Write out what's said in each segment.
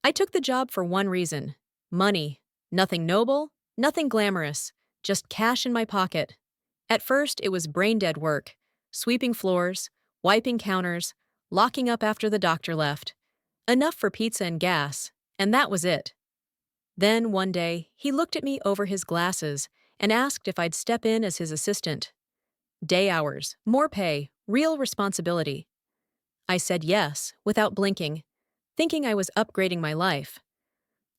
I took the job for one reason: money. Nothing noble, nothing glamorous, just cash in my pocket. At first, it was brain-dead work: sweeping floors, wiping counters, locking up after the doctor left. Enough for pizza and gas, and that was it. Then, one day, he looked at me over his glasses and asked if I'd step in as his assistant. Day hours, more pay, real responsibility. I said yes, without blinking, thinking I was upgrading my life.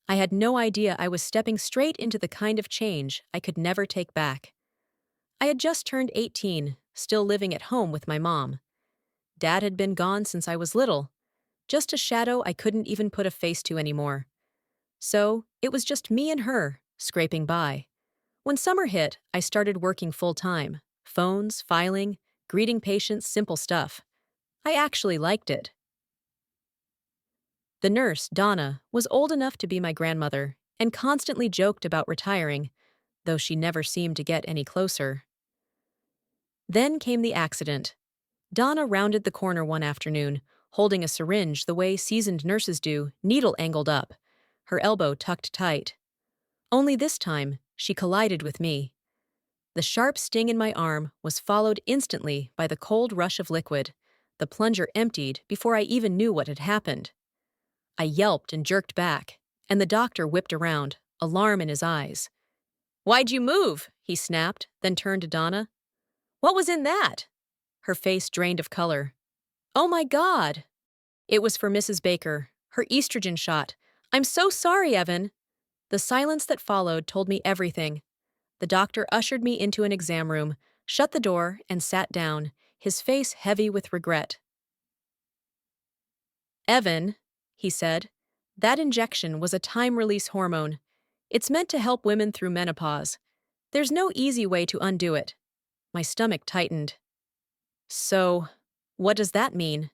I had no idea I was stepping straight into the kind of change I could never take back. I had just turned 18, still living at home with my mom. Dad had been gone since I was little, just a shadow I couldn't even put a face to anymore. So, it was just me and her, scraping by. When summer hit, I started working full-time. Phones, filing, greeting patients, simple stuff. I actually liked it. The nurse, Donna, was old enough to be my grandmother and constantly joked about retiring, though she never seemed to get any closer. Then came the accident. Donna rounded the corner one afternoon, holding a syringe the way seasoned nurses do, needle angled up, her elbow tucked tight. Only this time, she collided with me. The sharp sting in my arm was followed instantly by the cold rush of liquid. The plunger emptied before I even knew what had happened. I yelped and jerked back, and the doctor whipped around, alarm in his eyes. "Why'd you move?" he snapped, then turned to Donna. "What was in that?" Her face drained of color. "Oh my God!" It was for Mrs. Baker, her estrogen shot. "I'm so sorry, Evan." The silence that followed told me everything. The doctor ushered me into an exam room, shut the door, and sat down, his face heavy with regret. "Evan," he said, "that injection was a time-release hormone. It's meant to help women through menopause. There's no easy way to undo it." My stomach tightened. "So, what does that mean?"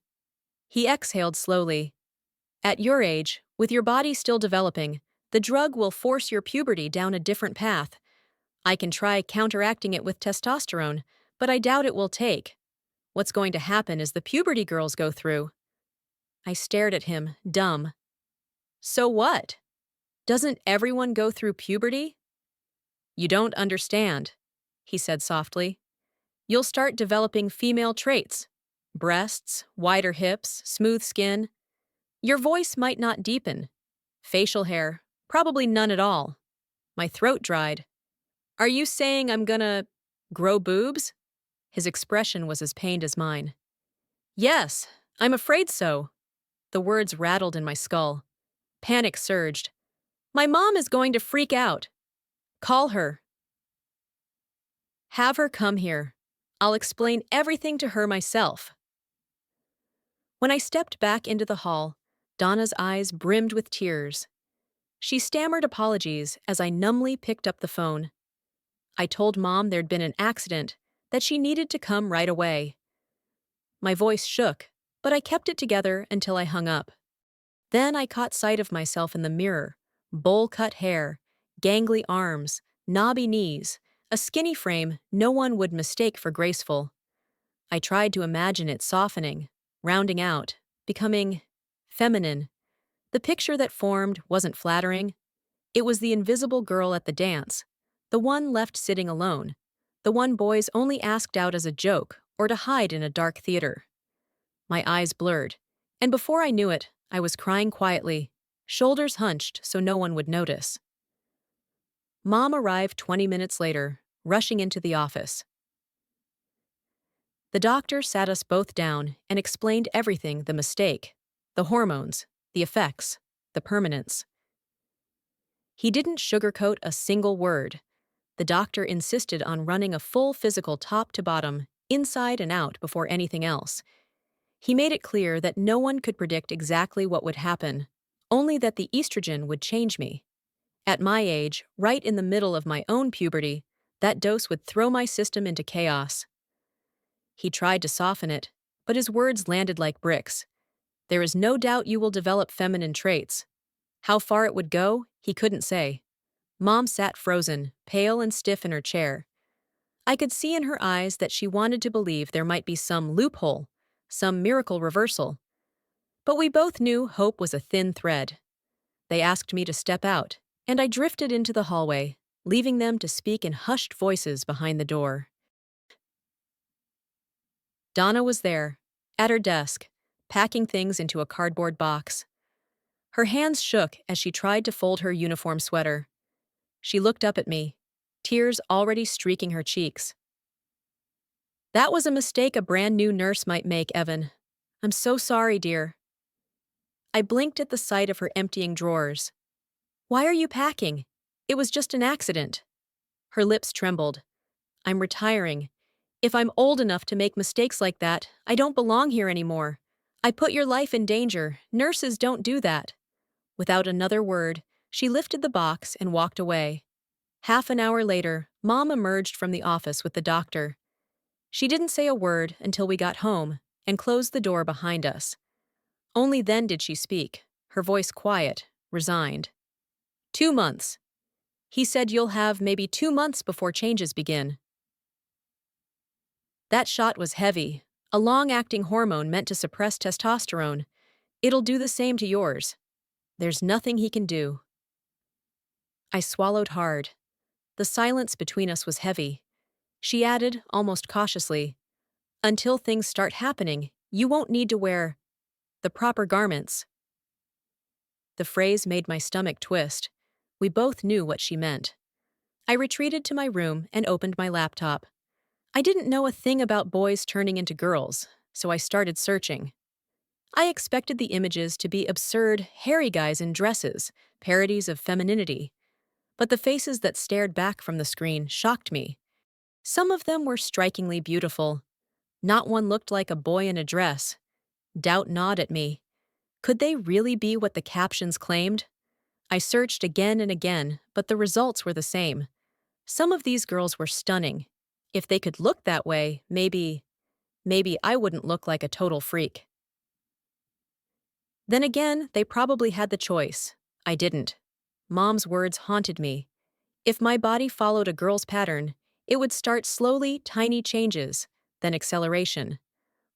He exhaled slowly. "At your age, with your body still developing, the drug will force your puberty down a different path. I can try counteracting it with testosterone, but I doubt it will take. What's going to happen is the puberty girls go through." I stared at him, dumb. "So what? Doesn't everyone go through puberty?" "You don't understand," he said softly. "You'll start developing female traits. Breasts, wider hips, smooth skin. Your voice might not deepen. Facial hair, probably none at all." My throat dried. "Are you saying I'm gonna grow boobs?" His expression was as pained as mine. "Yes, I'm afraid so." The words rattled in my skull. Panic surged. "My mom is going to freak out." "Call her. Have her come here. I'll explain everything to her myself." When I stepped back into the hall, Donna's eyes brimmed with tears. She stammered apologies as I numbly picked up the phone. I told Mom there'd been an accident, that she needed to come right away. My voice shook, but I kept it together until I hung up. Then I caught sight of myself in the mirror: bowl-cut hair, gangly arms, knobby knees, a skinny frame no one would mistake for graceful. I tried to imagine it softening, rounding out, becoming feminine. The picture that formed wasn't flattering. It was the invisible girl at the dance, the one left sitting alone, the one boys only asked out as a joke or to hide in a dark theater. My eyes blurred, and before I knew it, I was crying quietly, shoulders hunched so no one would notice. Mom arrived 20 minutes later, rushing into the office. The doctor sat us both down and explained everything: the mistake, the hormones, the effects, the permanence. He didn't sugarcoat a single word. The doctor insisted on running a full physical top to bottom, inside and out, before anything else. He made it clear that no one could predict exactly what would happen, only that the estrogen would change me. At my age, right in the middle of my own puberty, that dose would throw my system into chaos. He tried to soften it, but his words landed like bricks. "There is no doubt you will develop feminine traits." How far it would go, he couldn't say. Mom sat frozen, pale and stiff in her chair. I could see in her eyes that she wanted to believe there might be some loophole, some miracle reversal. But we both knew hope was a thin thread. They asked me to step out, and I drifted into the hallway, leaving them to speak in hushed voices behind the door. Donna was there, at her desk, packing things into a cardboard box. Her hands shook as she tried to fold her uniform sweater. She looked up at me, tears already streaking her cheeks. "That was a mistake a brand new nurse might make, Evan. I'm so sorry, dear." I blinked at the sight of her emptying drawers. "Why are you packing? It was just an accident." Her lips trembled. "I'm retiring. If I'm old enough to make mistakes like that, I don't belong here anymore. I put your life in danger. Nurses don't do that." Without another word, she lifted the box and walked away. Half an hour later, Mom emerged from the office with the doctor. She didn't say a word until we got home and closed the door behind us. Only then did she speak, her voice quiet, resigned. 2 months. He said you'll have maybe 2 months before changes begin." That shot was heavy, a long-acting hormone meant to suppress testosterone. "It'll do the same to yours. There's nothing he can do." I swallowed hard. The silence between us was heavy. She added, almost cautiously, "Until things start happening, you won't need to wear the proper garments." The phrase made my stomach twist. We both knew what she meant. I retreated to my room and opened my laptop. I didn't know a thing about boys turning into girls, so I started searching. I expected the images to be absurd, hairy guys in dresses, parodies of femininity. But the faces that stared back from the screen shocked me. Some of them were strikingly beautiful. Not one looked like a boy in a dress. Doubt gnawed at me. Could they really be what the captions claimed? I searched again and again, but the results were the same. Some of these girls were stunning. If they could look that way, maybe I wouldn't look like a total freak. Then again, they probably had the choice. I didn't. Mom's words haunted me. If my body followed a girl's pattern, it would start slowly, tiny changes, then acceleration.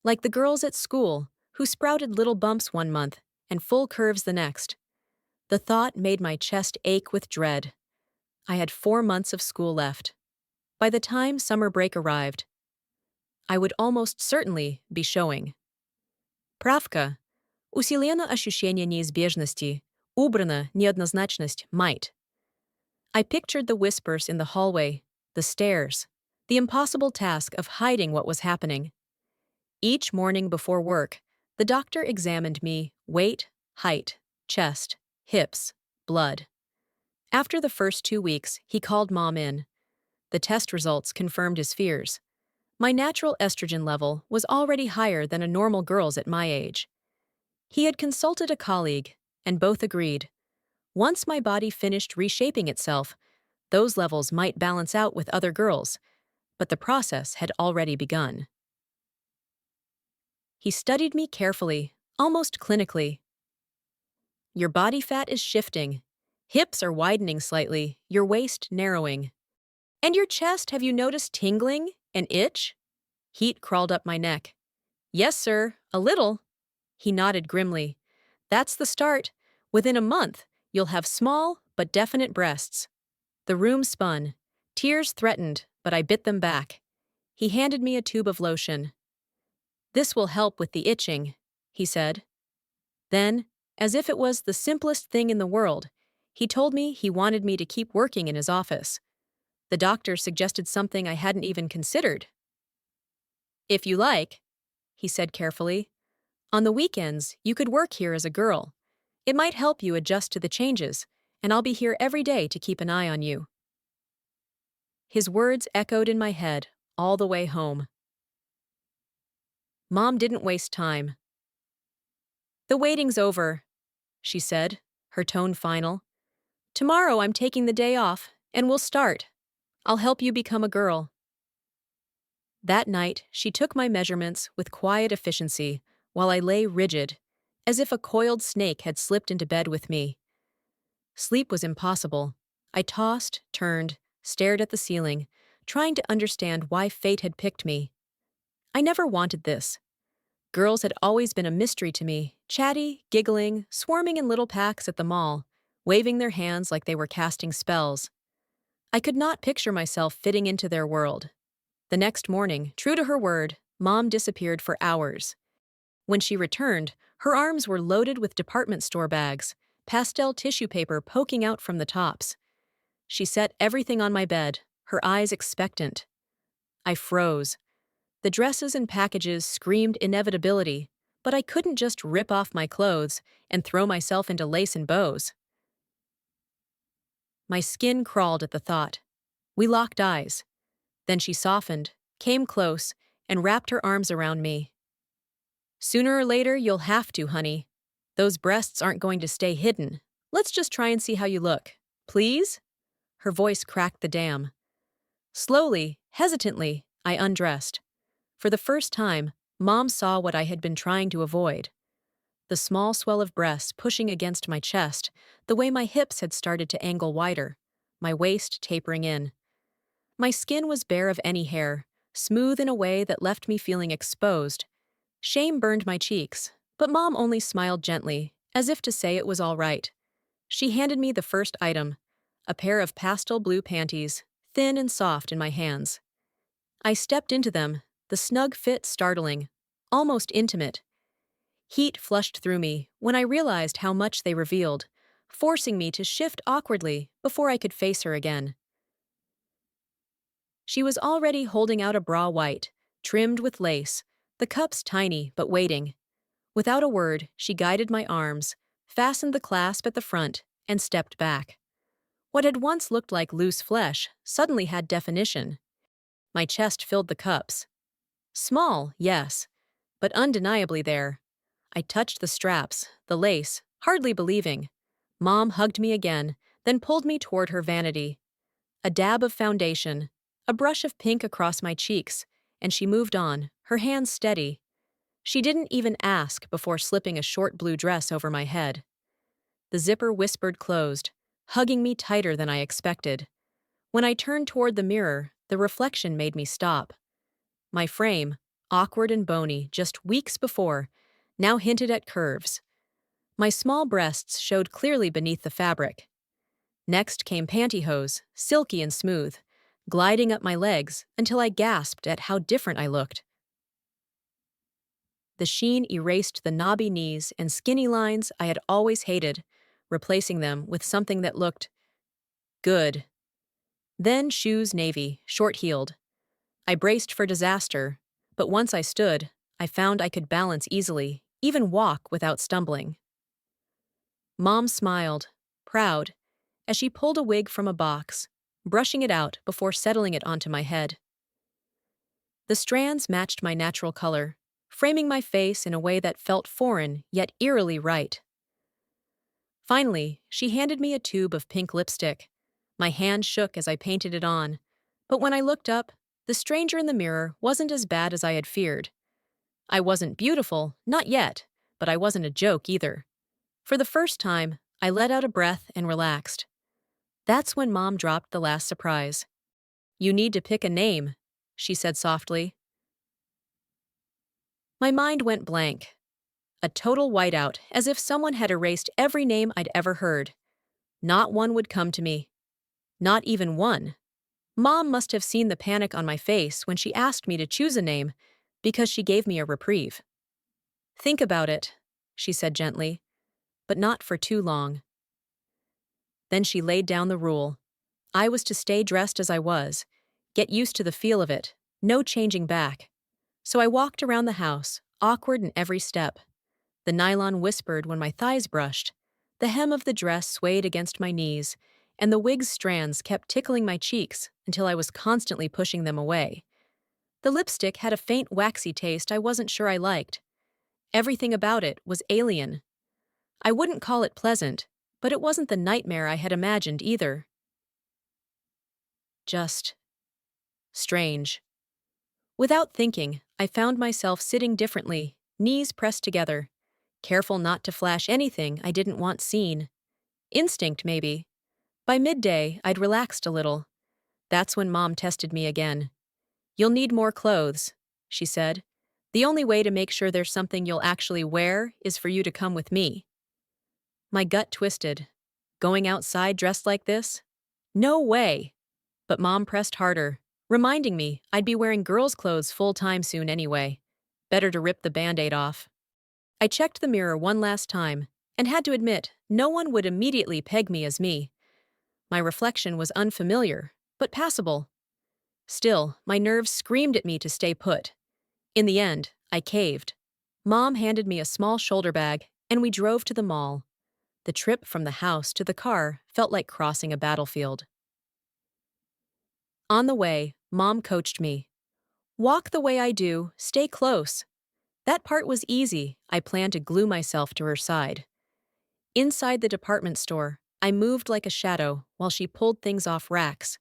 Like the girls at school, who sprouted little bumps one month and full curves the next. The thought made my chest ache with dread. I had 4 months of school left. By the time summer break arrived, I would almost certainly be showing. Правка. Усилено ощущение неизбежности. Убрана неоднозначность might. I pictured the whispers in the hallway, the stairs, the impossible task of hiding what was happening. Each morning before work, the doctor examined me: weight, height, chest, hips, blood. After the first 2 weeks, he called Mom in. The test results confirmed his fears. My natural estrogen level was already higher than a normal girl's at my age. He had consulted a colleague, and both agreed. Once my body finished reshaping itself, those levels might balance out with other girls, but the process had already begun. He studied me carefully, almost clinically. "Your body fat is shifting. Hips are widening slightly, your waist narrowing. And your chest, have you noticed tingling, an itch?" Heat crawled up my neck. "Yes, sir, a little." He nodded grimly. "That's the start. Within a month, you'll have small but definite breasts." The room spun. Tears threatened, but I bit them back. He handed me a tube of lotion. "This will help with the itching," he said. Then, as if it was the simplest thing in the world, he told me he wanted me to keep working in his office. The doctor suggested something I hadn't even considered. "If you like," he said carefully, "on the weekends, you could work here as a girl. It might help you adjust to the changes, and I'll be here every day to keep an eye on you." His words echoed in my head all the way home. Mom didn't waste time. "The waiting's over," she said, her tone final. "Tomorrow I'm taking the day off, and we'll start. I'll help you become a girl." That night, she took my measurements with quiet efficiency while I lay rigid, as if a coiled snake had slipped into bed with me. Sleep was impossible. I tossed, turned, stared at the ceiling, trying to understand why fate had picked me. I never wanted this. Girls had always been a mystery to me, chatty, giggling, swarming in little packs at the mall, waving their hands like they were casting spells. I could not picture myself fitting into their world. The next morning, true to her word, Mom disappeared for hours. When she returned, her arms were loaded with department store bags, pastel tissue paper poking out from the tops. She set everything on my bed, her eyes expectant. I froze. The dresses and packages screamed inevitability, but I couldn't just rip off my clothes and throw myself into lace and bows. My skin crawled at the thought. We locked eyes. Then she softened, came close, and wrapped her arms around me. Sooner or later, you'll have to, honey. Those breasts aren't going to stay hidden. Let's just try and see how you look. Please? Her voice cracked the dam. Slowly, hesitantly, I undressed. For the first time, Mom saw what I had been trying to avoid. The small swell of breasts pushing against my chest, the way my hips had started to angle wider, my waist tapering in. My skin was bare of any hair, smooth in a way that left me feeling exposed. Shame burned my cheeks, but Mom only smiled gently, as if to say it was all right. She handed me the first item, a pair of pastel blue panties, thin and soft in my hands. I stepped into them, the snug fit startling, almost intimate. Heat flushed through me when I realized how much they revealed, forcing me to shift awkwardly before I could face her again. She was already holding out a bra white, trimmed with lace, the cups tiny but waiting. Without a word, she guided my arms, fastened the clasp at the front, and stepped back. What had once looked like loose flesh suddenly had definition. My chest filled the cups. Small, yes, but undeniably there. I touched the straps, the lace, hardly believing. Mom hugged me again, then pulled me toward her vanity. A dab of foundation, a brush of pink across my cheeks, and she moved on, her hands steady. She didn't even ask before slipping a short blue dress over my head. The zipper whispered closed, hugging me tighter than I expected. When I turned toward the mirror, the reflection made me stop. My frame, awkward and bony just weeks before, now hinted at curves. My small breasts showed clearly beneath the fabric. Next came pantyhose, silky and smooth, gliding up my legs until I gasped at how different I looked. The sheen erased the knobby knees and skinny lines I had always hated, replacing them with something that looked good. Then shoes navy, short-heeled. I braced for disaster, but once I stood, I found I could balance easily, even walk without stumbling. Mom smiled, proud, as she pulled a wig from a box, brushing it out before settling it onto my head. The strands matched my natural color, framing my face in a way that felt foreign yet eerily right. Finally, she handed me a tube of pink lipstick. My hand shook as I painted it on, but when I looked up, the stranger in the mirror wasn't as bad as I had feared. I wasn't beautiful, not yet, but I wasn't a joke either. For the first time, I let out a breath and relaxed. That's when Mom dropped the last surprise. "You need to pick a name," she said softly. My mind went blank. A total whiteout, as if someone had erased every name I'd ever heard. Not one would come to me. Not even one. Mom must have seen the panic on my face when she asked me to choose a name, because she gave me a reprieve. "Think about it," she said gently, but not for too long. Then she laid down the rule. I was to stay dressed as I was, get used to the feel of it, no changing back. So I walked around the house, awkward in every step. The nylon whispered when my thighs brushed. The hem of the dress swayed against my knees, and the wig's strands kept tickling my cheeks until I was constantly pushing them away. The lipstick had a faint waxy taste I wasn't sure I liked. Everything about it was alien. I wouldn't call it pleasant, but it wasn't the nightmare I had imagined either. Just strange. Without thinking, I found myself sitting differently, knees pressed together, careful not to flash anything I didn't want seen. Instinct, maybe. By midday, I'd relaxed a little. That's when Mom tested me again. "You'll need more clothes," she said. "The only way to make sure there's something you'll actually wear is for you to come with me." My gut twisted. Going outside dressed like this? No way! But Mom pressed harder, reminding me I'd be wearing girls' clothes full time soon anyway. Better to rip the band-aid off. I checked the mirror one last time and had to admit no one would immediately peg me as me. My reflection was unfamiliar, but passable. Still, my nerves screamed at me to stay put. In the end, I caved. Mom handed me a small shoulder bag, and we drove to the mall. The trip from the house to the car felt like crossing a battlefield. On the way, Mom coached me. Walk the way I do, stay close. That part was easy. I planned to glue myself to her side. Inside the department store, I moved like a shadow while she pulled things off racks.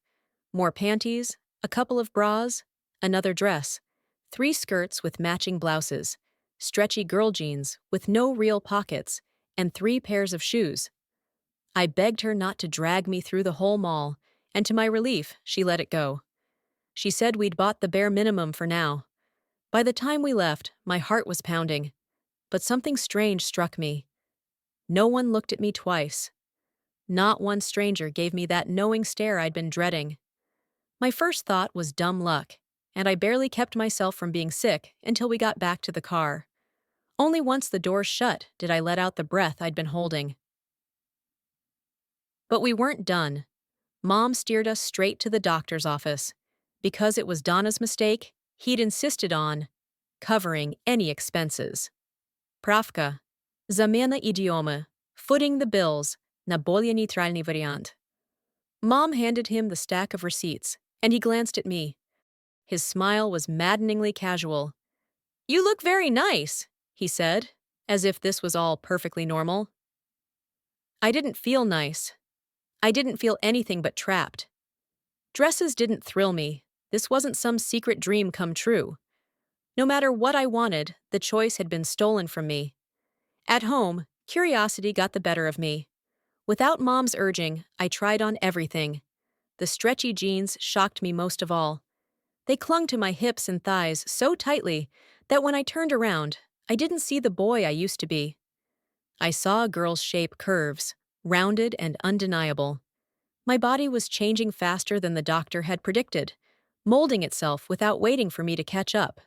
More panties, a couple of bras, another dress, 3 skirts with matching blouses, stretchy girl jeans with no real pockets, and 3 pairs of shoes. I begged her not to drag me through the whole mall, and to my relief, she let it go. She said we'd bought the bare minimum for now. By the time we left, my heart was pounding. But something strange struck me. No one looked at me twice. Not one stranger gave me that knowing stare I'd been dreading. My first thought was dumb luck, and I barely kept myself from being sick until we got back to the car. Only once the doors shut did I let out the breath I'd been holding. But we weren't done. Mom steered us straight to the doctor's office. Because it was Donna's mistake, he'd insisted on covering any expenses. Pravka. Zamena idioma. Footing the bills. Na bolje neutralny variant. Mom handed him the stack of receipts, and he glanced at me. His smile was maddeningly casual. "You look very nice," he said, as if this was all perfectly normal. I didn't feel nice. I didn't feel anything but trapped. Dresses didn't thrill me. This wasn't some secret dream come true. No matter what I wanted, the choice had been stolen from me. At home, curiosity got the better of me. Without Mom's urging, I tried on everything. The stretchy jeans shocked me most of all. They clung to my hips and thighs so tightly that when I turned around, I didn't see the boy I used to be. I saw a girl's shape curves, rounded and undeniable. My body was changing faster than the doctor had predicted, molding itself without waiting for me to catch up.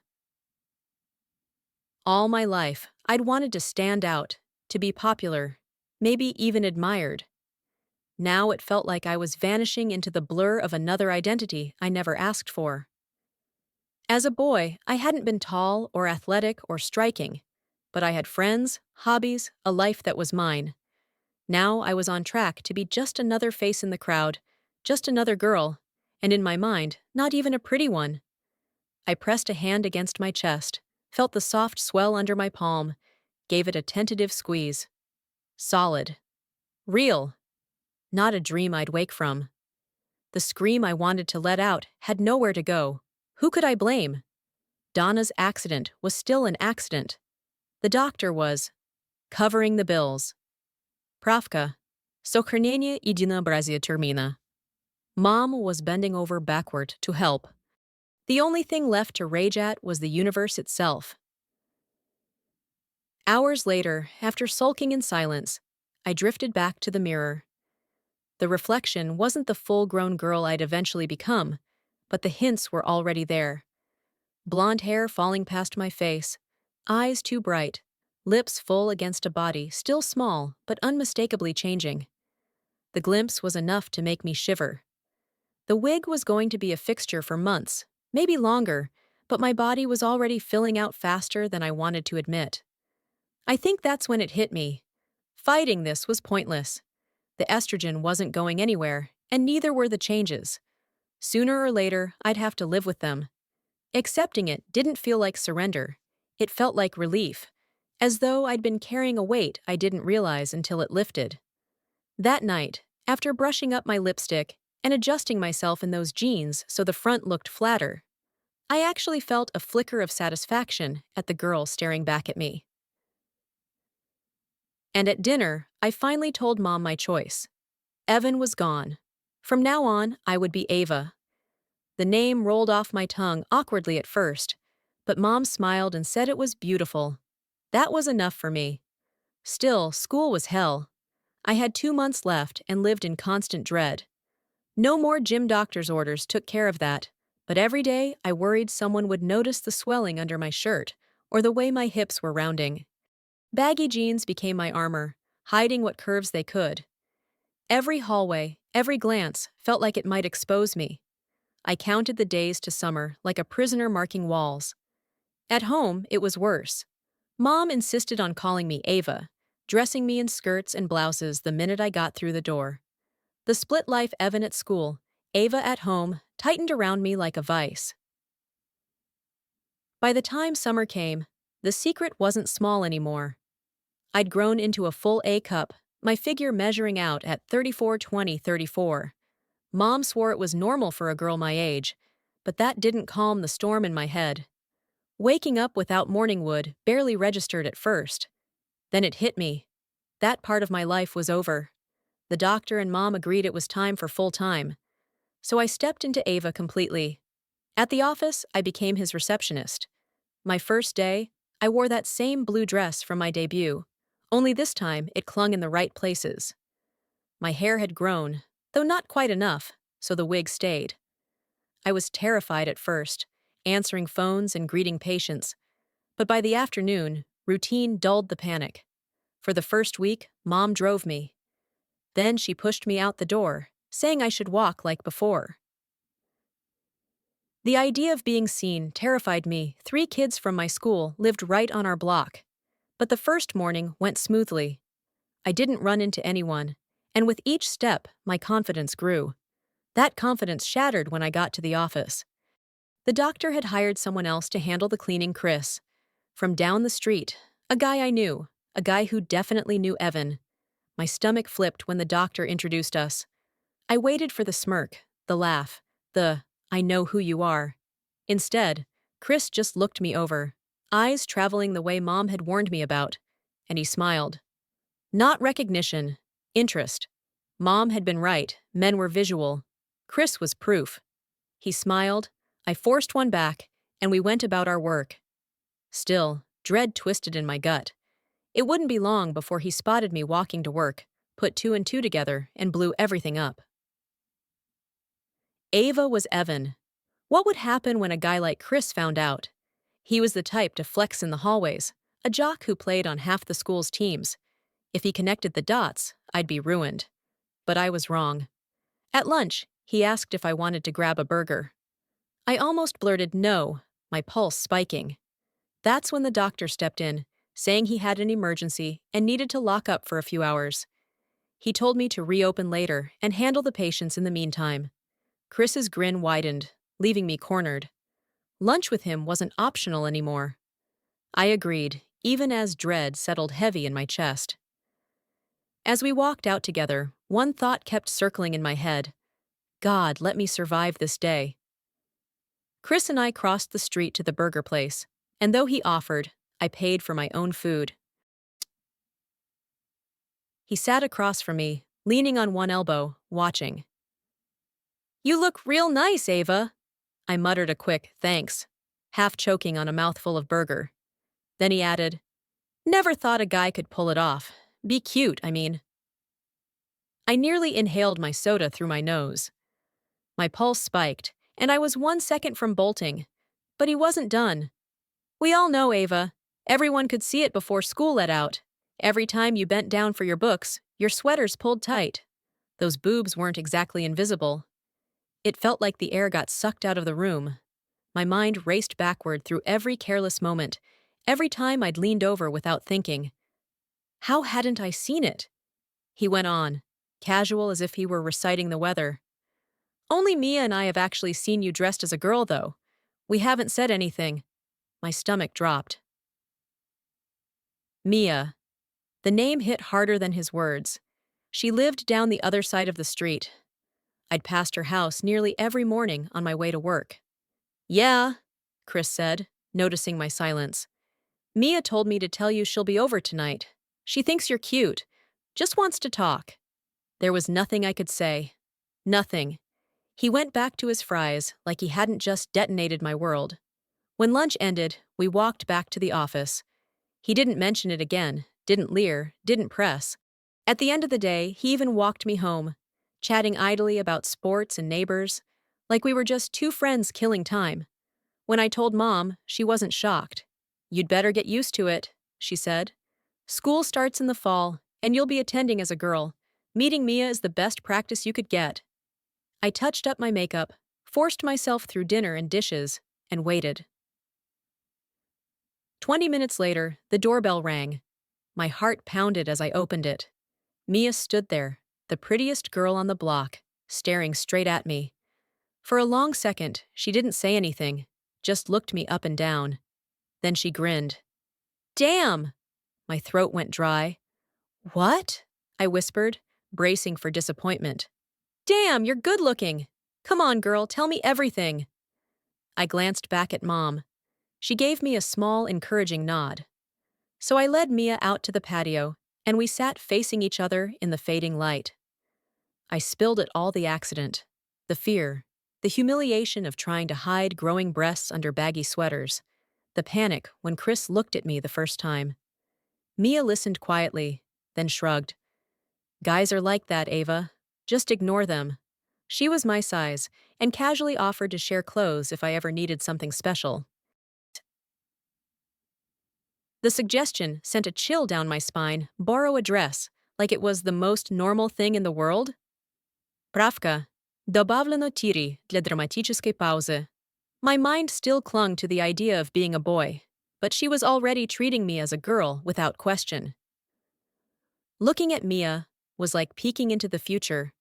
All my life, I'd wanted to stand out, to be popular, maybe even admired. Now it felt like I was vanishing into the blur of another identity I never asked for. As a boy, I hadn't been tall or athletic or striking, but I had friends, hobbies, a life that was mine. Now I was on track to be just another face in the crowd, just another girl, and in my mind, not even a pretty one. I pressed a hand against my chest, felt the soft swell under my palm, gave it a tentative squeeze. Solid. Real. Not a dream I'd wake from. The scream I wanted to let out had nowhere to go. Who could I blame? Donna's accident was still an accident. The doctor was covering the bills. Pravka. Sochrnenie единообразия termina. Mom was bending over backward to help. The only thing left to rage at was the universe itself. Hours later, after sulking in silence, I drifted back to the mirror. The reflection wasn't the full-grown girl I'd eventually become, but the hints were already there. Blonde hair falling past my face, eyes too bright, lips full against a body still small but unmistakably changing. The glimpse was enough to make me shiver. The wig was going to be a fixture for months, maybe longer, but my body was already filling out faster than I wanted to admit. I think that's when it hit me. Fighting this was pointless. The estrogen wasn't going anywhere, and neither were the changes. Sooner or later, I'd have to live with them. Accepting it didn't feel like surrender. It felt like relief, as though I'd been carrying a weight I didn't realize until it lifted. That night, after brushing up my lipstick and adjusting myself in those jeans so the front looked flatter, I actually felt a flicker of satisfaction at the girl staring back at me. And at dinner, I finally told Mom my choice. Evan was gone. From now on, I would be Ava. The name rolled off my tongue awkwardly at first, but Mom smiled and said it was beautiful. That was enough for me. Still, school was hell. I had 2 months left and lived in constant dread. No more gym doctor's orders took care of that, but every day I worried someone would notice the swelling under my shirt or the way my hips were rounding. Baggy jeans became my armor, hiding what curves they could. Every hallway, every glance felt like it might expose me. I counted the days to summer like a prisoner marking walls. At home, it was worse. Mom insisted on calling me Ava, dressing me in skirts and blouses the minute I got through the door. The split life Evan at school, Ava at home, tightened around me like a vice. By the time summer came, the secret wasn't small anymore. I'd grown into a full A cup, my figure measuring out at 34-20-34. Mom swore it was normal for a girl my age, but that didn't calm the storm in my head. Waking up without morning wood barely registered at first. Then it hit me. That part of my life was over. The doctor and Mom agreed it was time for full-time. So I stepped into Ava completely. At the office, I became his receptionist. My first day, I wore that same blue dress from my debut, only this time it clung in the right places. My hair had grown, though not quite enough, so the wig stayed. I was terrified at first, answering phones and greeting patients, but by the afternoon, routine dulled the panic. For the first week, Mom drove me. Then she pushed me out the door, saying I should walk like before. The idea of being seen terrified me. 3 kids from my school lived right on our block. But the first morning went smoothly. I didn't run into anyone, and with each step, my confidence grew. That confidence shattered when I got to the office. The doctor had hired someone else to handle the cleaning, Chris. From down the street, a guy I knew, a guy who definitely knew Evan. My stomach flipped when the doctor introduced us. I waited for the smirk, the laugh, the "I know who you are." Instead, Chris just looked me over, eyes traveling the way Mom had warned me about, and he smiled. Not recognition, interest. Mom had been right, men were visual. Chris was proof. He smiled, I forced one back, and we went about our work. Still, dread twisted in my gut. It wouldn't be long before he spotted me walking to work, put 2 and 2 together, and blew everything up. Ava was Evan. What would happen when a guy like Chris found out? He was the type to flex in the hallways, a jock who played on half the school's teams. If he connected the dots, I'd be ruined. But I was wrong. At lunch, he asked if I wanted to grab a burger. I almost blurted no, my pulse spiking. That's when the doctor stepped in, saying he had an emergency and needed to lock up for a few hours. He told me to reopen later and handle the patients in the meantime. Chris's grin widened, leaving me cornered. Lunch with him wasn't optional anymore. I agreed, even as dread settled heavy in my chest. As we walked out together, one thought kept circling in my head. God, let me survive this day. Chris and I crossed the street to the burger place, and though he offered, I paid for my own food. He sat across from me, leaning on one elbow, watching. "You look real nice, Ava." I muttered a quick thanks, half choking on a mouthful of burger. Then he added, "Never thought a guy could pull it off. Be cute, I mean." I nearly inhaled my soda through my nose. My pulse spiked, and I was 1 second from bolting. But he wasn't done. "We all know, Ava. Everyone could see it before school let out. Every time you bent down for your books, your sweaters pulled tight. Those boobs weren't exactly invisible." It felt like the air got sucked out of the room. My mind raced backward through every careless moment, every time I'd leaned over without thinking. How hadn't I seen it? He went on, casual as if he were reciting the weather. "Only Mia and I have actually seen you dressed as a girl, though. We haven't said anything." My stomach dropped. Mia. The name hit harder than his words. She lived down the other side of the street. I'd passed her house nearly every morning on my way to work. "Yeah," Chris said, noticing my silence. "Mia told me to tell you she'll be over tonight. She thinks you're cute. Just wants to talk." There was nothing I could say. Nothing. He went back to his fries like he hadn't just detonated my world. When lunch ended, we walked back to the office. He didn't mention it again, didn't leer, didn't press. At the end of the day, he even walked me home, chatting idly about sports and neighbors, like we were just two friends killing time. When I told Mom, she wasn't shocked. "You'd better get used to it," she said. "School starts in the fall, and you'll be attending as a girl. Meeting Mia is the best practice you could get." I touched up my makeup, forced myself through dinner and dishes, and waited. 20 minutes later, the doorbell rang. My heart pounded as I opened it. Mia stood there, the prettiest girl on the block, staring straight at me. For a long second, she didn't say anything, just looked me up and down. Then she grinned. "Damn!" My throat went dry. "What?" I whispered, bracing for disappointment. "Damn, you're good looking! Come on, girl, tell me everything." I glanced back at Mom. She gave me a small, encouraging nod. So I led Mia out to the patio, and we sat facing each other in the fading light. I spilled it all: the accident, the fear, the humiliation of trying to hide growing breasts under baggy sweaters, the panic when Chris looked at me the first time. Mia listened quietly, then shrugged. "Guys are like that, Ava. Just ignore them." She was my size, and casually offered to share clothes if I ever needed something special. The suggestion sent a chill down my spine. Borrow a dress, like it was the most normal thing in the world? Правка. Добавлено тире для драматической паузы. My mind still clung to the idea of being a boy, but she was already treating me as a girl without question. Looking at Mia was like peeking into the future.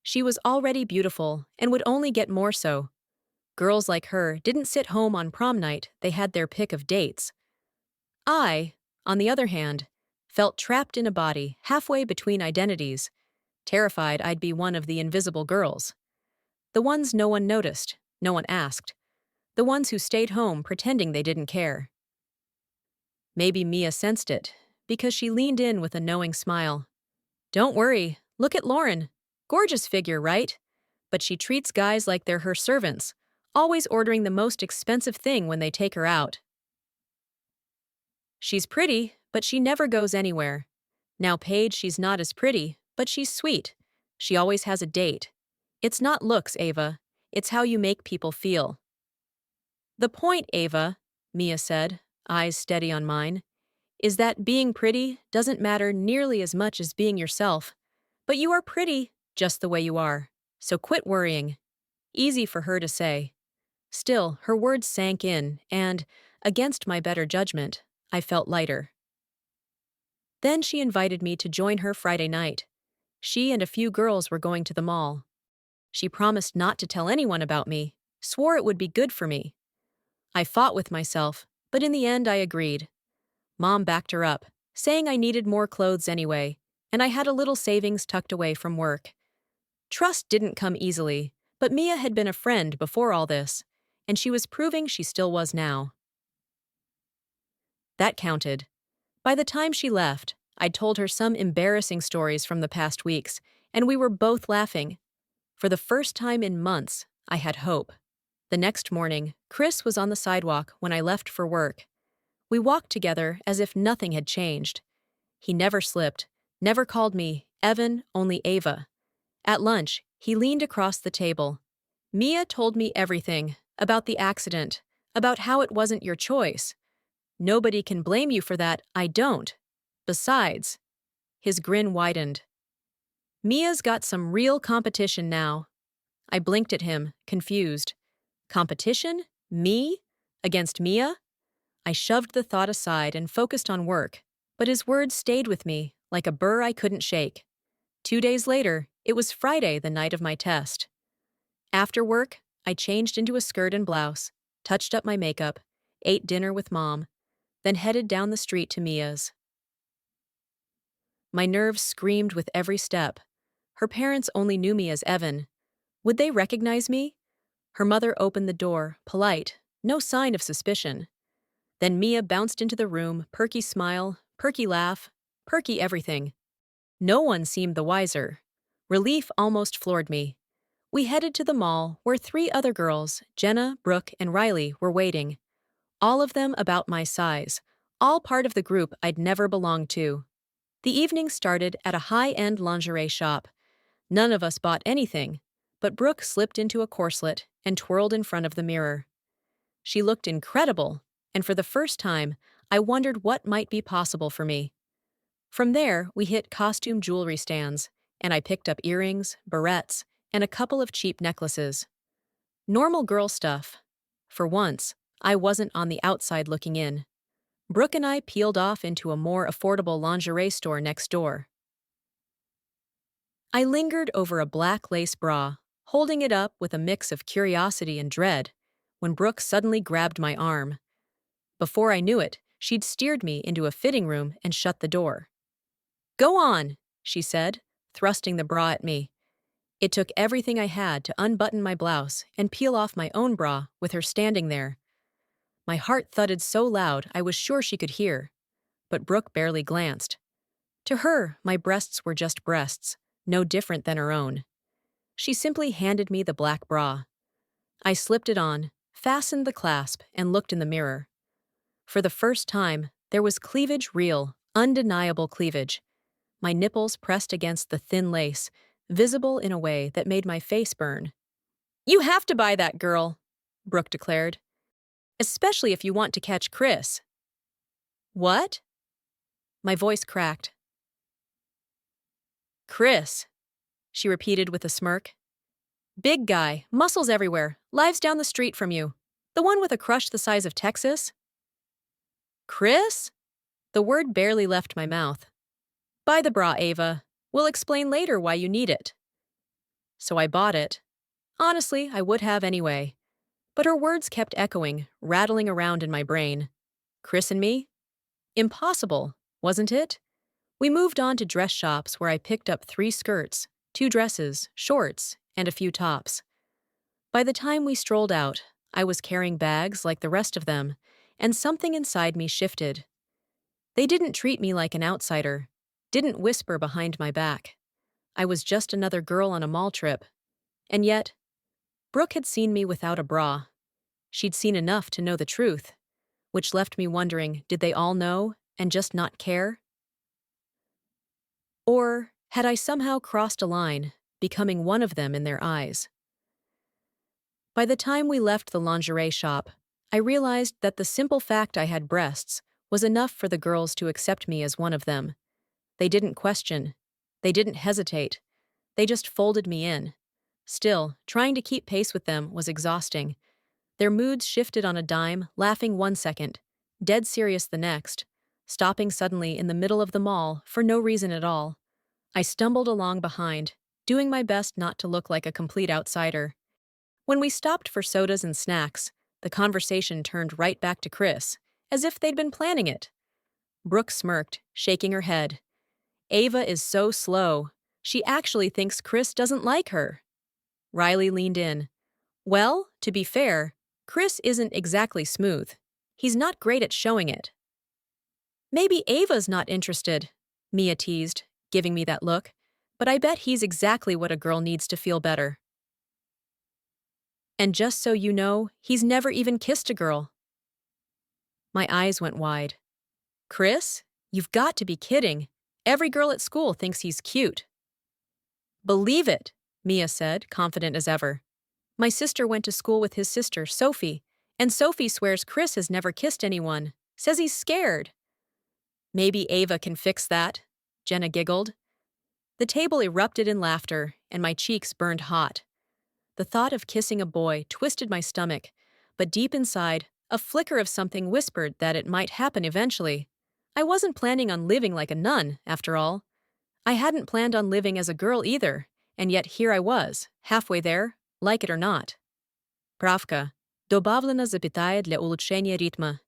She was already beautiful and would only get more so. Girls like her didn't sit home on prom night, they had their pick of dates. I, on the other hand, felt trapped in a body halfway between identities, terrified I'd be one of the invisible girls. The ones no one noticed, no one asked. The ones who stayed home pretending they didn't care. Maybe Mia sensed it, because she leaned in with a knowing smile. "Don't worry, look at Lauren. Gorgeous figure, right? But she treats guys like they're her servants, always ordering the most expensive thing when they take her out. She's pretty, but she never goes anywhere. Now Paige, she's not as pretty, but she's sweet. She always has a date. It's not looks, Ava. It's how you make people feel." "The point, Ava," Mia said, eyes steady on mine, "is that being pretty doesn't matter nearly as much as being yourself. But you are pretty, just the way you are. So quit worrying." Easy for her to say. Still, her words sank in, and, against my better judgment, I felt lighter. Then she invited me to join her Friday night. She and a few girls were going to the mall. She promised not to tell anyone about me, swore it would be good for me. I fought with myself, but in the end I agreed. Mom backed her up, saying I needed more clothes anyway, and I had a little savings tucked away from work. Trust didn't come easily, but Mia had been a friend before all this, and she was proving she still was now. That counted. By the time she left, I'd told her some embarrassing stories from the past weeks, and we were both laughing. For the first time in months, I had hope. The next morning, Chris was on the sidewalk when I left for work. We walked together as if nothing had changed. He never slipped, never called me Evan, only Ava. At lunch, he leaned across the table. "Mia told me everything, about the accident, about how it wasn't your choice. Nobody can blame you for that, I don't. Besides," his grin widened, "Mia's got some real competition now." I blinked at him, confused. Competition? Me? Against Mia? I shoved the thought aside and focused on work, but his words stayed with me, like a burr I couldn't shake. 2 days later, it was Friday, the night of my test. After work, I changed into a skirt and blouse, touched up my makeup, ate dinner with Mom, then headed down the street to Mia's. My nerves screamed with every step. Her parents only knew me as Evan. Would they recognize me? Her mother opened the door, polite, no sign of suspicion. Then Mia bounced into the room, perky smile, perky laugh, perky everything. No one seemed the wiser. Relief almost floored me. We headed to the mall, where 3 other girls, Jenna, Brooke, and Riley, were waiting. All of them about my size, all part of the group I'd never belonged to. The evening started at a high-end lingerie shop. None of us bought anything, but Brooke slipped into a corselet and twirled in front of the mirror. She looked incredible, and for the first time, I wondered what might be possible for me. From there, we hit costume jewelry stands, and I picked up earrings, barrettes, and a couple of cheap necklaces. Normal girl stuff. For once, I wasn't on the outside looking in. Brooke and I peeled off into a more affordable lingerie store next door. I lingered over a black lace bra, holding it up with a mix of curiosity and dread, when Brooke suddenly grabbed my arm. Before I knew it, she'd steered me into a fitting room and shut the door. "Go on," she said, thrusting the bra at me. It took everything I had to unbutton my blouse and peel off my own bra with her standing there. My heart thudded so loud I was sure she could hear, but Brooke barely glanced. To her, my breasts were just breasts, no different than her own. She simply handed me the black bra. I slipped it on, fastened the clasp, and looked in the mirror. For the first time, there was cleavage, real, undeniable cleavage. My nipples pressed against the thin lace, visible in a way that made my face burn. "You have to buy that, girl," Brooke declared. "Especially if you want to catch Chris." "What?" My voice cracked. "Chris," she repeated with a smirk. "Big guy, muscles everywhere, lives down the street from you. The one with a crush the size of Texas?" "Chris?" The word barely left my mouth. "Buy the bra, Ava. We'll explain later why you need it." So I bought it. Honestly, I would have anyway. But her words kept echoing, rattling around in my brain. Chris and me? Impossible, wasn't it? We moved on to dress shops where I picked up 3 skirts, 2 dresses, shorts, and a few tops. By the time we strolled out, I was carrying bags like the rest of them, and something inside me shifted. They didn't treat me like an outsider, didn't whisper behind my back. I was just another girl on a mall trip. And yet, Brooke had seen me without a bra. She'd seen enough to know the truth, which left me wondering, did they all know and just not care? Or had I somehow crossed a line, becoming one of them in their eyes? By the time we left the lingerie shop, I realized that the simple fact I had breasts was enough for the girls to accept me as one of them. They didn't question. They didn't hesitate. They just folded me in. Still, trying to keep pace with them was exhausting. Their moods shifted on a dime, laughing one second, dead serious the next, stopping suddenly in the middle of the mall for no reason at all. I stumbled along behind, doing my best not to look like a complete outsider. When we stopped for sodas and snacks, the conversation turned right back to Chris, as if they'd been planning it. Brooke smirked, shaking her head. "Ava is so slow. She actually thinks Chris doesn't like her." Riley leaned in. "Well, to be fair, Chris isn't exactly smooth. He's not great at showing it." "Maybe Ava's not interested," Mia teased, giving me that look, "but I bet he's exactly what a girl needs to feel better." "And just so you know, he's never even kissed a girl." My eyes went wide. "Chris? You've got to be kidding. Every girl at school thinks he's cute." "Believe it," Mia said, confident as ever. "My sister went to school with his sister, Sophie, and Sophie swears Chris has never kissed anyone, says he's scared." "Maybe Ava can fix that," Jenna giggled. The table erupted in laughter, and my cheeks burned hot. The thought of kissing a boy twisted my stomach, but deep inside, a flicker of something whispered that it might happen eventually. I wasn't planning on living like a nun, after all. I hadn't planned on living as a girl either, and yet here I was, halfway there, like it or not. Pravka. Dobavlena zapятая для улучшения ритма.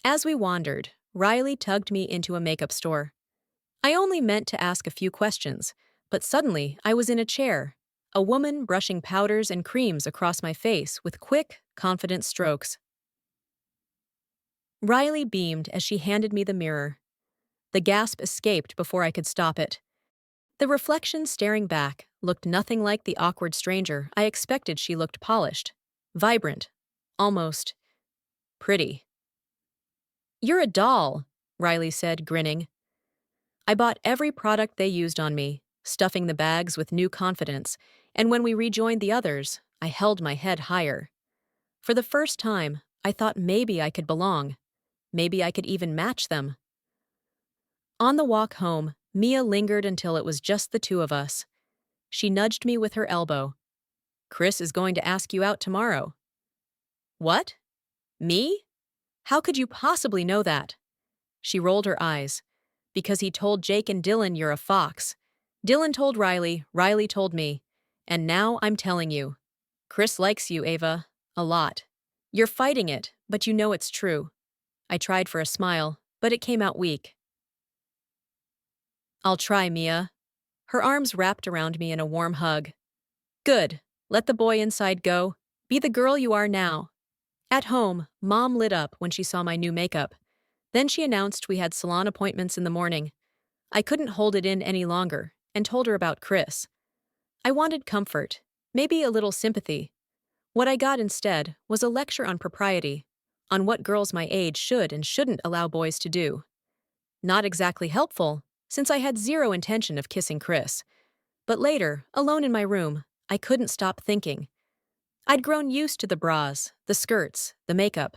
As we wandered, Riley tugged me into a makeup store. I only meant to ask a few questions, but suddenly I was in a chair, a woman brushing powders and creams across my face with quick, confident strokes. Riley beamed as she handed me the mirror. The gasp escaped before I could stop it. The reflection staring back looked nothing like the awkward stranger I expected. She looked polished, vibrant, almost pretty. "You're a doll," Riley said, grinning. I bought every product they used on me, stuffing the bags with new confidence, and when we rejoined the others, I held my head higher. For the first time, I thought maybe I could belong. Maybe I could even match them. On the walk home, Mia lingered until it was just the two of us. She nudged me with her elbow. "Chris is going to ask you out tomorrow." "What? Me? How could you possibly know that?" She rolled her eyes. "Because he told Jake and Dylan you're a fox. Dylan told Riley, Riley told me. And now I'm telling you. Chris likes you, Ava. A lot. You're fighting it, but you know it's true." I tried for a smile, but it came out weak. "I'll try, Mia." Her arms wrapped around me in a warm hug. "Good. Let the boy inside go. Be the girl you are now." At home, Mom lit up when she saw my new makeup. Then she announced we had salon appointments in the morning. I couldn't hold it in any longer and told her about Chris. I wanted comfort, maybe a little sympathy. What I got instead was a lecture on propriety, on what girls my age should and shouldn't allow boys to do. Not exactly helpful, since I had zero intention of kissing Chris. But later, alone in my room, I couldn't stop thinking. I'd grown used to the bras, the skirts, the makeup.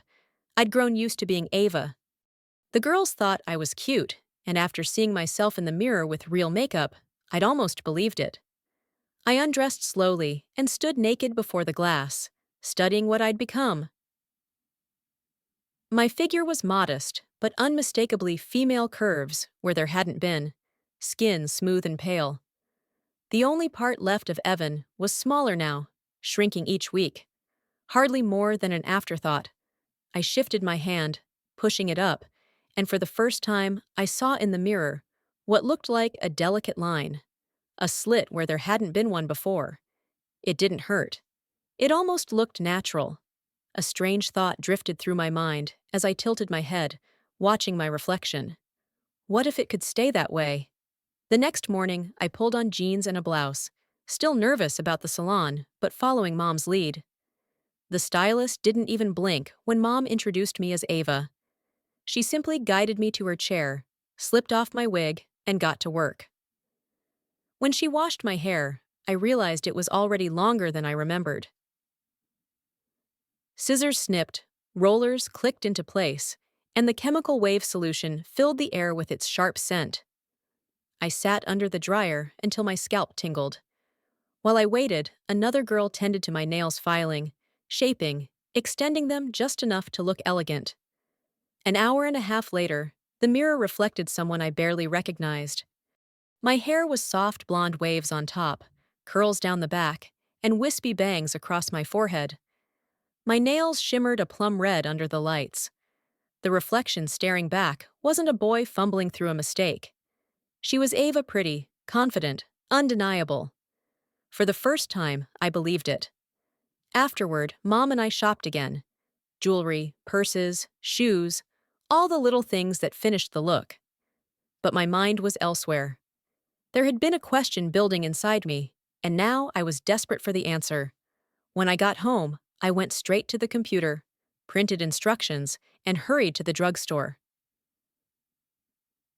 I'd grown used to being Ava. The girls thought I was cute, and after seeing myself in the mirror with real makeup, I'd almost believed it. I undressed slowly and stood naked before the glass, studying what I'd become. My figure was modest, but unmistakably female curves where there hadn't been, skin smooth and pale. The only part left of Evan was smaller now, shrinking each week. Hardly more than an afterthought. I shifted my hand, pushing it up, and for the first time I saw in the mirror what looked like a delicate line, a slit where there hadn't been one before. It didn't hurt. It almost looked natural. A strange thought drifted through my mind as I tilted my head, watching my reflection. What if it could stay that way? The next morning, I pulled on jeans and a blouse, still nervous about the salon, but following Mom's lead. The stylist didn't even blink when Mom introduced me as Ava. She simply guided me to her chair, slipped off my wig, and got to work. When she washed my hair, I realized it was already longer than I remembered. Scissors snipped, rollers clicked into place, and the chemical wave solution filled the air with its sharp scent. I sat under the dryer until my scalp tingled. While I waited, another girl tended to my nails, filing, shaping, extending them just enough to look elegant. An hour and a half later, the mirror reflected someone I barely recognized. My hair was soft blonde waves on top, curls down the back, and wispy bangs across my forehead. My nails shimmered a plum red under the lights. The reflection staring back wasn't a boy fumbling through a mistake. She was Ava, pretty, confident, undeniable. For the first time, I believed it. Afterward, Mom and I shopped again. Jewelry, purses, shoes, all the little things that finished the look. But my mind was elsewhere. There had been a question building inside me, and now I was desperate for the answer. When I got home, I went straight to the computer, printed instructions, and hurried to the drugstore.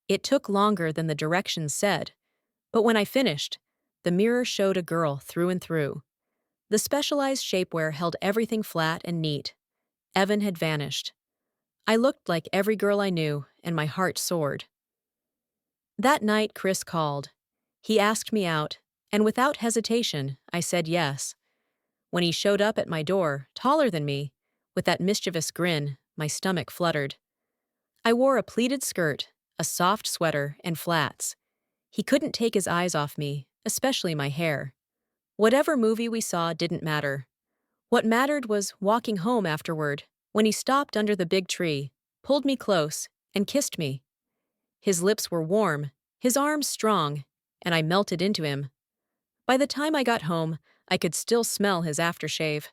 It took longer than the directions said, but when I finished, the mirror showed a girl through and through. The specialized shapewear held everything flat and neat. Evan had vanished. I looked like every girl I knew, and my heart soared. That night, Chris called. He asked me out, and without hesitation, I said yes. When he showed up at my door, taller than me, with that mischievous grin, my stomach fluttered. I wore a pleated skirt, a soft sweater, and flats. He couldn't take his eyes off me, especially my hair. Whatever movie we saw didn't matter. What mattered was walking home afterward, when he stopped under the big tree, pulled me close, and kissed me. His lips were warm, his arms strong, and I melted into him. By the time I got home, I could still smell his aftershave.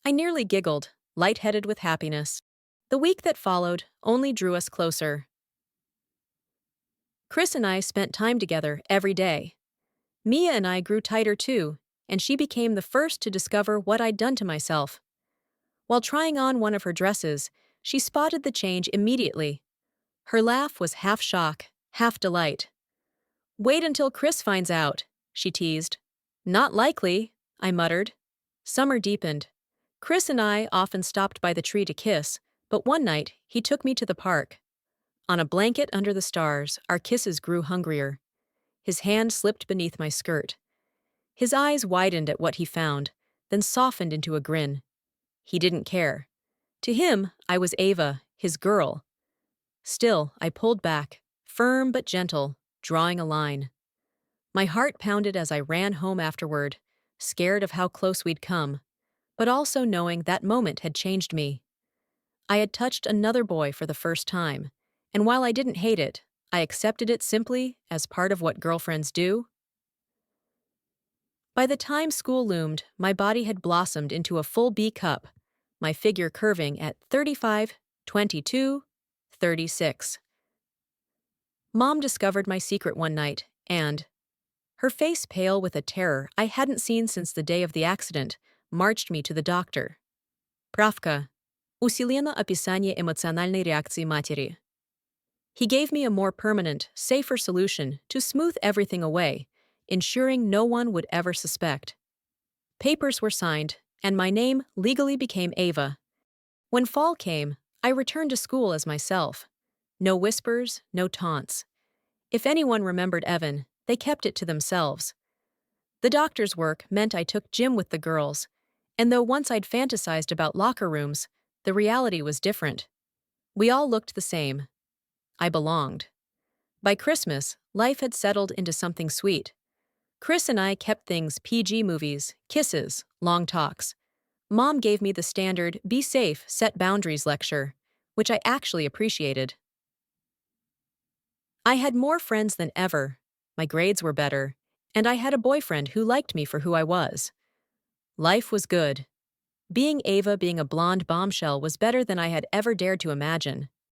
I nearly giggled, lightheaded with happiness. The week that followed only drew us closer. Chris and I spent time together every day. Mia and I grew tighter too, and she became the first to discover what I'd done to myself. While trying on one of her dresses, she spotted the change immediately. Her laugh was half shock, half delight. Wait until Chris finds out, she teased. Not likely, I muttered. Summer deepened. Chris and I often stopped by the tree to kiss, but one night he took me to the park. On a blanket under the stars, our kisses grew hungrier. His hand slipped beneath my skirt. His eyes widened at what he found, then softened into a grin. He didn't care. To him, I was Ava, his girl. Still, I pulled back, firm but gentle, drawing a line. My heart pounded as I ran home afterward, scared of how close we'd come, but also knowing that moment had changed me. I had touched another boy for the first time, and while I didn't hate it, I accepted it simply as part of what girlfriends do. By the time school loomed, my body had blossomed into a full B cup, my figure curving at 35, 22, 36. Mom discovered my secret one night, and, her face pale with a terror I hadn't seen since the day of the accident, marched me to the doctor. Правка. Усилено описание эмоциональной реакции матери. He gave me a more permanent, safer solution to smooth everything away, ensuring no one would ever suspect. Papers were signed, and my name legally became Ava. When fall came, I returned to school as myself. No whispers, no taunts. If anyone remembered Evan, they kept it to themselves. The doctor's work meant I took gym with the girls, and though once I'd fantasized about locker rooms, the reality was different. We all looked the same. I belonged. By Christmas, life had settled into something sweet. Chris and I kept things PG: movies, kisses, long talks. Mom gave me the standard be safe, set boundaries lecture, which I actually appreciated. I had more friends than ever, my grades were better, and I had a boyfriend who liked me for who I was. Life was good. Being Ava being a blonde bombshell was better than I had ever dared to imagine.